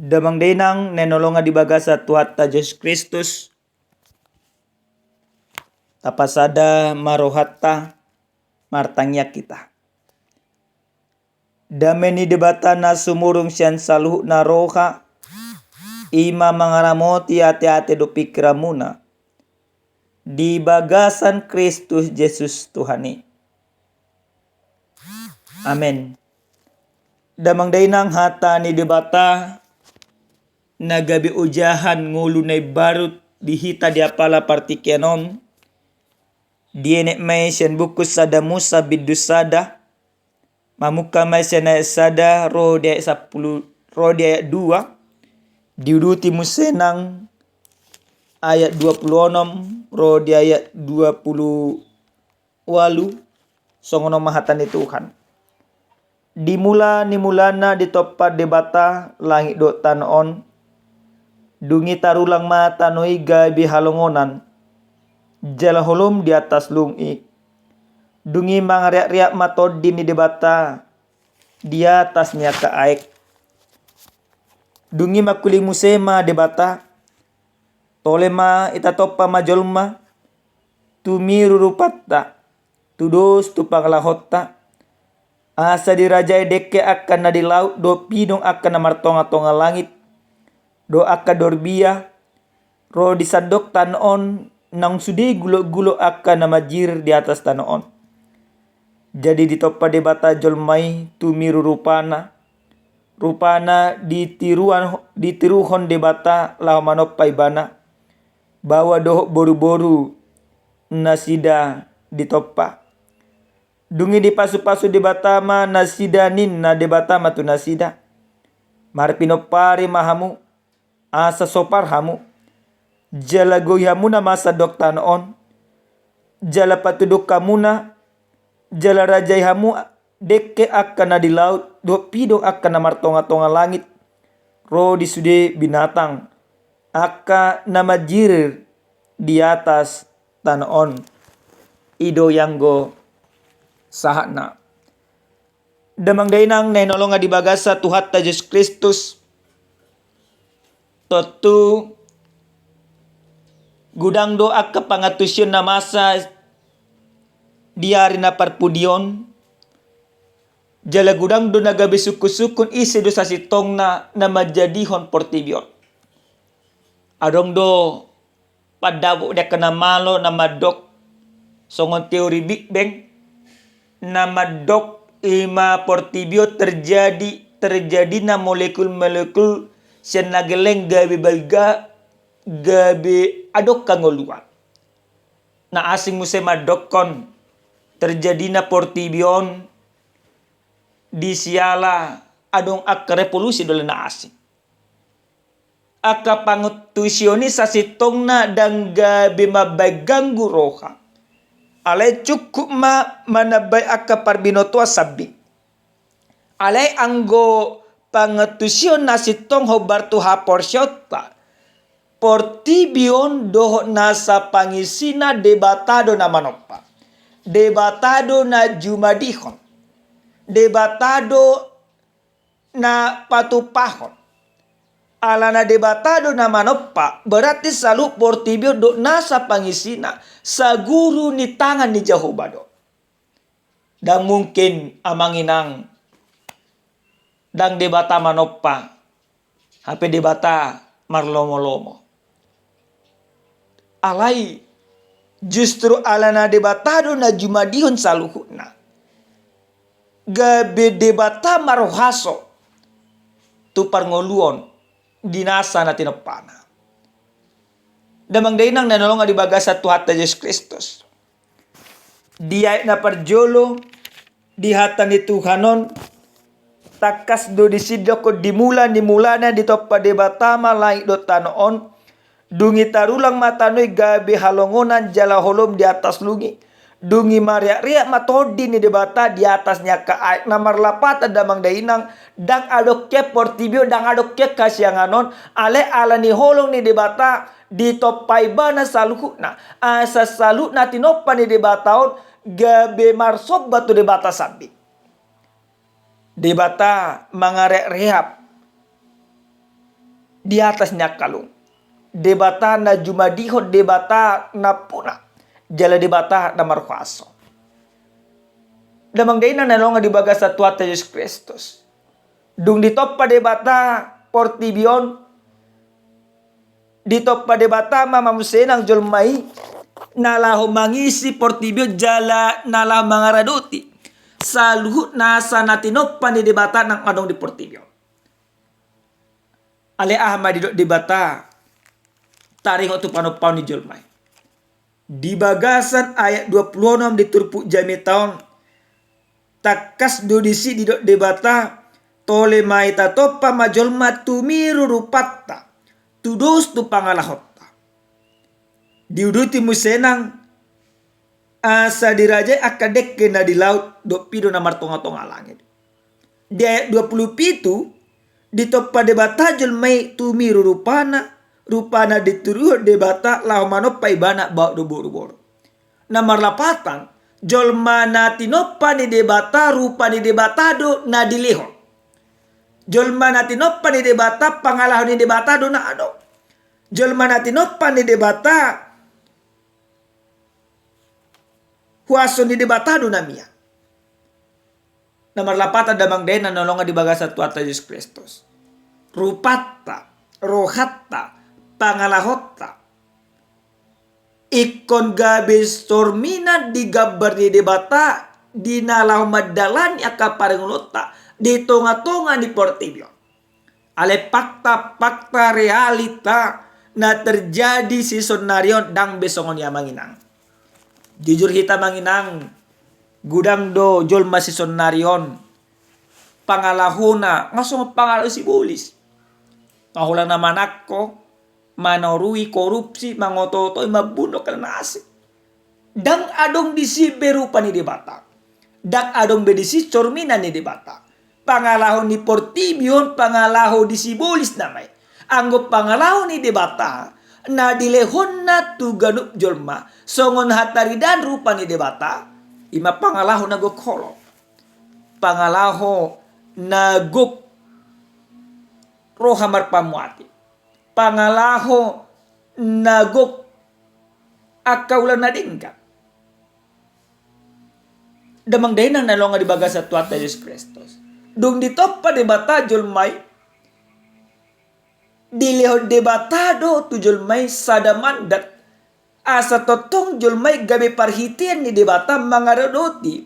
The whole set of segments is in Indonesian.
Damang denang nenolonga di bagasa Tuhan Yesus Kristus. Tapasada marohatta martangya kita. Dameni debata na sumurung siyan saluh na roha. Ima mangaramoti ate-ate do pikiramuna. Di bagasan Kristus Yesus Tuhani. Amen. Damang dainang hata ni debata nagabi ujahan ngulu na barut dihita di apala partikenon. Dienek may siyan buku sada Musa bidusada. Mamuka may siya na sada ro di ayat 10 ro di ayat 2. Diuduti musenang ayat 26 ro di ayat 28. Songono mahatan ni Tuhan. Nimulana ditoppa debata langit do tanon. Dungi tarulang mata noi gabi halongonan. Jala holum di atas lungi. Dungi mangariak-riak matod di debata di atasnya ke aik. Dungi makuli musema debata tolema itatoppa majolma tumiru rupatta tudos tupanglahotta asa dirajai deke akan na di laut do pidong akan na martonga-tonga langit do akan dorbia ro disadok tanon nang sudi gulo-gulo akan na majir di atas tanon. Jadi ditoppa debata jolmai tumiru rupana ditiruhon debata lau manoppai bana bawa dohok boru-boru nasida ditoppa. Dungi di pasu-pasu debata ma nasida ninna debata matu nasida. Marpinopari mahamu asa sopar hamu. Jala goyhamuna masa doktan on. Jala patuduk kamuna. Jala rajai hamu deke akan na di laut. Do pido akan na martonga-tonga langit. Ro di sude binatang. Aka nama jirir di atas tanah on. Ido yang go sahana. Damang dainang nenolonga di bagasa Tuhan Yesus Kristus. Totu gudang doa ke pangatusyon na masa diari na parpudion. Jala gudang do nagabi suku-sukun isi do sasitong na majadihon portibion. Adong do padabo de kana malo na madok songon teori Big Bang na madok ima portibio terjadi na molekul-molekul siyan nageleng gabi adok kangoluan. Na asing muse madokon terjadi na portibion di siala adong ak revolusi dole na asing. Aka pangutusioni sa sitong na dang gabi mabaganggu roha. Alay cukup manabay aka parbinotua sabi. Alay anggo pangutusion na sitong hobartu haporsyota. Portibion doho nasa pangisina debatado na manopa. Debatado na jumadihon. Debatado na patupahon. Alana debatado na manopa berarti selalu portibio do nasa pangisina sa guru ni tangan ni Jahobado. Dan mungkin amanginang dang debata manopa hape debata marlomo-lomo. Alai justru alana debatado na jumadihon saluhuna. Gabe debata marohaso tu parngoluon dinasa na tinapana. Damang dainang nanolonga di bagasa Tuhan Yesus Kristus. Dia na parjolo di hata ni Tuhanon takas do disidoko dimulana ditoppa debatama langit do tanoon dungi tarulang matanoi gabi halongonan jala holom di atas lungi. Dungi mariak-riak matodi ni debata di atasnya ke aik namar lapat damang dainang dang adok ke portibio dang adok ke kasianganon ale ala ni holong ni debata di topai bana saluhuna asa saluna tinoppa ni debataon gabe marsob batu debata sabi. Debata mangarek rehab di atasnya kalung. Debata na jumadiho debata na puna. Jala debata na marhuaso. Damang day na nalonga di baga sa tuata Yesus Kristus. Dung ditop pa debata portibion. Ditop pa debata mamamusenang jolmai. Nalaho mangisi portibio jala nala mangaraduti. Sa luhut nasa natinop pa ni debata ng adong di portibio. Ale ahma di debata. Taring otu panopaw ni jolmai. Di bagasan ayat 26 di turpu jami taon. Takas dodisi di debata. Tole mai tatopa majolma tumiru rupatta. Tudos tu pangalahotta. Diuduti musenang. Asa dirajai akadek kena di laut. Dok pido na martonga-tonga langit. Di ayat 27. Di topa debata jolmai tumiru rupana. Rupana dituruh debata lau manop paibana bau do boru-boru. Namar lapatan jolmana tinoppa ni debata rupa ni debata do na dileho. Jolmana tinoppa ni debata pangalahu ni debata do na ado. Jolmana tinoppa ni debata huaso ni debata do na mia. Namar lapatan damang dena nolonga di bagasa tuata Yesus Kristus. Rupatta, rohatta, pangalahota. Ikon gabis tormina di gabar di debata di nalahu madalani aka parengulota di tonga-tonga di portibio. Ale fakta-fakta realita na terjadi si sonarion dang besongon ya manginang. Jujur kita manginang gudang do jol masih sonarion pangalahuna ngasong pangalahu si bulis. Mahulang naman ako manorui korupsi mangototoy mabuno karena asik. Dang adong disi berupa ni debata. Dang adong bedisi cormina ni debata. Pangalaho ni portibion pangalaho disi bolis namay. Anggo pangalaho ni debata na dilehon na tuganup jolma songon hataridan rupa ni debata. Ima pangalaho na gokholo. Pangalaho na gok rohamar pamuati. Pangalaho nagok akaulan na dingka. Damang day nang nalonga di baga sa tuata Yesus Kristus. Dung ditop pa debata jolmay. Dilihod debatado tu jolmay sadamandat. Asa totong jolmay gabi parhitian ni debata mangarodoti.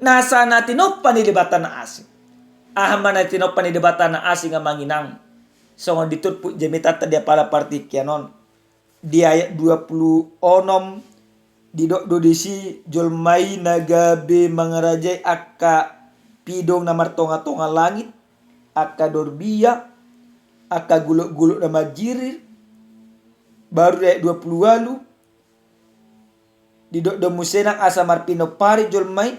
Nasa natinop pa ni debata na asing. Ahama natinop pa ni debata na asing ang manginang. So diturpu jemitata dia pala partikyanon. Di ayat 26 di dodisi jolmai nagabe mangarajai akka pidong na martonga-tonga langit, akka dorbia, akka guluk-guluk na majirir. Baru ayat 20 di do musenang asa marpino pari jolmai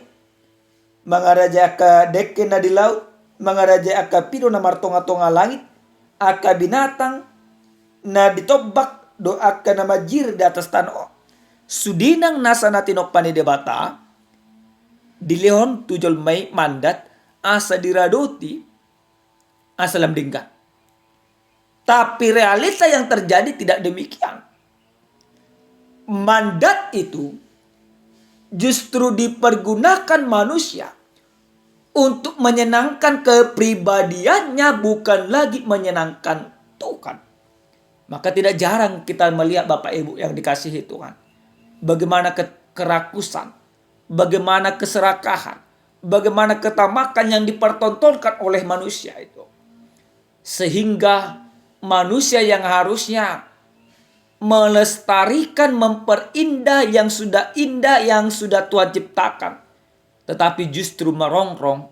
mangarajai akka dekke na di laut, mangarajai akka pidong na martonga-tonga langit. Aka binatang na ditobak do aka na majir di atas tanah. Sudinang nasa natinok ni debata dilehon tujol may mandat asa diradoti asa lamdinggan. Tapi realita yang terjadi tidak demikian. Mandat itu justru dipergunakan manusia untuk menyenangkan kepribadiannya, bukan lagi menyenangkan Tuhan. Maka tidak jarang kita melihat Bapak Ibu yang dikasihi Tuhan. Bagaimana kerakusan, bagaimana keserakahan, bagaimana ketamakan yang dipertontonkan oleh manusia itu. Sehingga manusia yang harusnya melestarikan, memperindah yang sudah indah, yang sudah Tuhan ciptakan. Tetapi justru merongrong,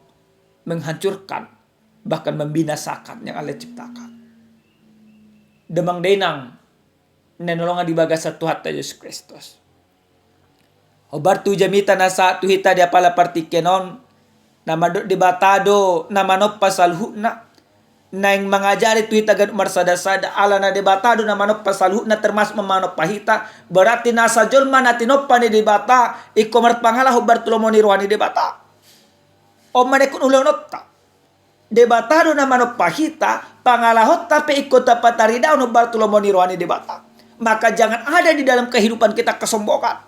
menghancurkan, bahkan membinasakan yang Allah ciptakan. Demang denang, nenolongan di bagasa Tuhan Yesus Kristus. Obar tu jamita nasa tuhita dia pala partikenon, nama dot debatado, nama no pasal hukna, na yang mengajari tuhita gan marsada-sada ala na debatado nama no pasal hukna termasuk memanop pahita, berarti nasa jolma na tinoppa ni debata, ikomar pangalah obar tulomoni ruani debata. O manekun ulang nota. Debatado na manok pahita, pangalahot tapi ikut dapat taridao no Bartolomeo rohani debata. Maka jangan ada di dalam kehidupan kita kesombongan.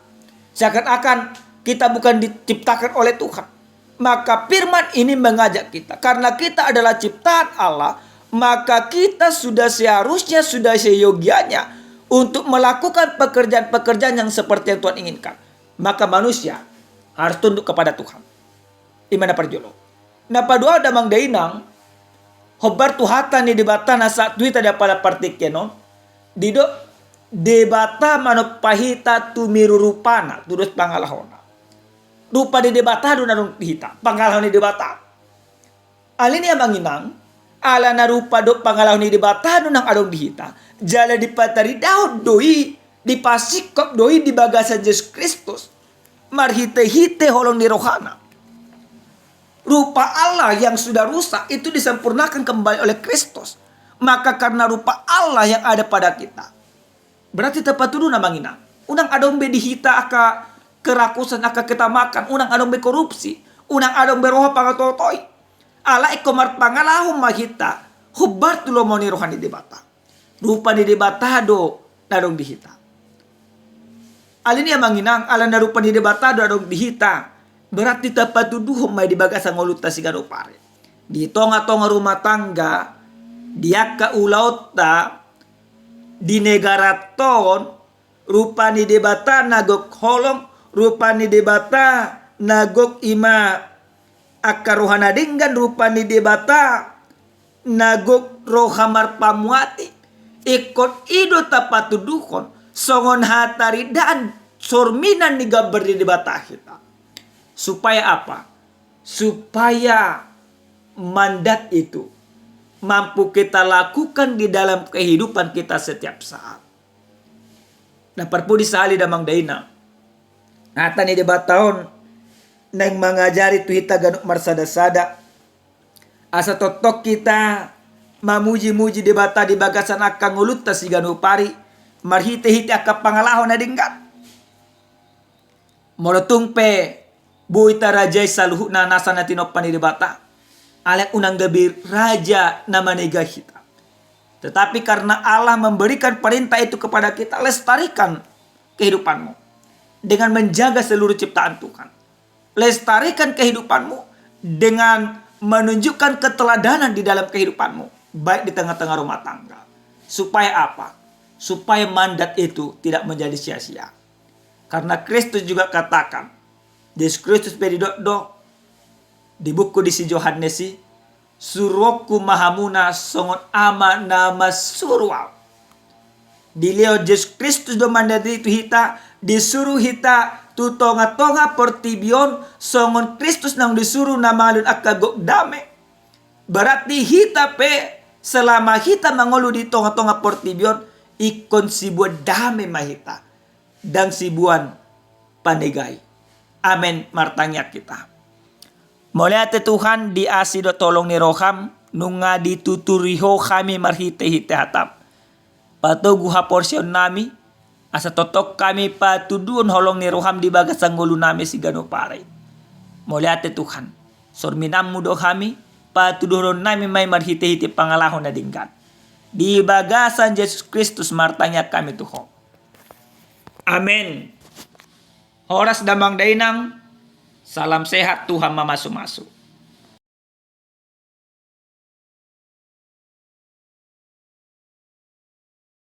Seakan-akan kita bukan diciptakan oleh Tuhan. Maka firman ini mengajak kita. Karena kita adalah ciptaan Allah, maka kita sudah seharusnya, sudah seyogianya untuk melakukan pekerjaan-pekerjaan yang seperti yang Tuhan inginkan. Maka manusia harus tunduk kepada Tuhan. Imana parjolo. Napa doa damang dainang, hobar tuhatan ni debata na sa tuita da pala partikeno, dido debata manopahita tumirurupana, tudus pangalahona. Rupa di debata do narong hita, pangalahon ni debata. Alin niya manginang, ala na rupa do pangalahon ni debata do nang adong dihita, jala di patari daw doi, di pasikop doi di bagasan Yesus Kristus, marhite-hite holong ni rohana. Rupa Allah yang sudah rusak itu disempurnakan kembali oleh Kristus. Maka karena rupa Allah yang ada pada kita, berarti tepat dulu namanya. Unang adong be dihita aka kerakusan aka kita makan. Unang adong be korupsi. Unang adong be roha pangatotoy. Ala ikomar pangalahong mahita. Hubar tulo mo ni rohani debata. Rupa ni debata do nadong dihita. Alin yang manginang ala na rupa ni debata do nadong dihita. Berarti dapat tuduh may di bagasa ngoluta si pare. Di tonga-tonga rumah tangga, dia ka ulaut ta, di negara ton, rupa ni debata nagok holong, rupa ni debata nagok ima akaruhana dinggan, rupa ni debata nagok rohamar pamuati. Ikot ido tapat tuduhon, songon hatari dan sorminan ni gabar di debata kita. Supaya apa? Supaya mandat itu mampu kita lakukan di dalam kehidupan kita setiap saat. Nah, perpu disali damang daina. Nata ni debatahon nang mengajari tu hita ganuk marsada-sada. Asa totok kita mamuji-muji debata di bagasan akang ngulut ta si ganu pari. Marhite-hite aka pangalahon na dinggan. Morotung pe buita rajay saluhu na nasa natin o panidibata. Alek unang gabi raja na maniga kita. Tetapi karena Allah memberikan perintah itu kepada kita, lestarikan kehidupanmu dengan menjaga seluruh ciptaan Tuhan. Lestarikan kehidupanmu dengan menunjukkan keteladanan di dalam kehidupanmu, baik di tengah-tengah rumah tangga. Supaya apa? Supaya mandat itu tidak menjadi sia-sia. Karena Kristus juga katakan, Yesus Kristus peridok di buku di si Johannesi, suruhku mahamuna songon ama nama surwal. Dilio Yesus Kristus do mandati itu hita, disuruh hita tu tonga-tonga pertibion songon Kristus nang disuruh nama alun akagok dame. Berarti hita pe selama hita mangolu di tonga-tonga pertibion ikon sibuan dame mahita dan sibuan panegay. Amin martanya kita. Mulai Tuhan di asido tolong ni roham nunga dituturiho kami marhite-hite hatap. Patugu ha porsyon nami asa totok kami patudun holong ni roham di bagas anggulu nami si gano pare. Mulai Tuhan sorminam mudo kami patudun nami may marhite-hite pangalahon na dinggan. Di bagasan Yesus Kristus martanya kami Tuhan. Amin. Horas damang dainang, salam sehat Tuhan mamasu-masu.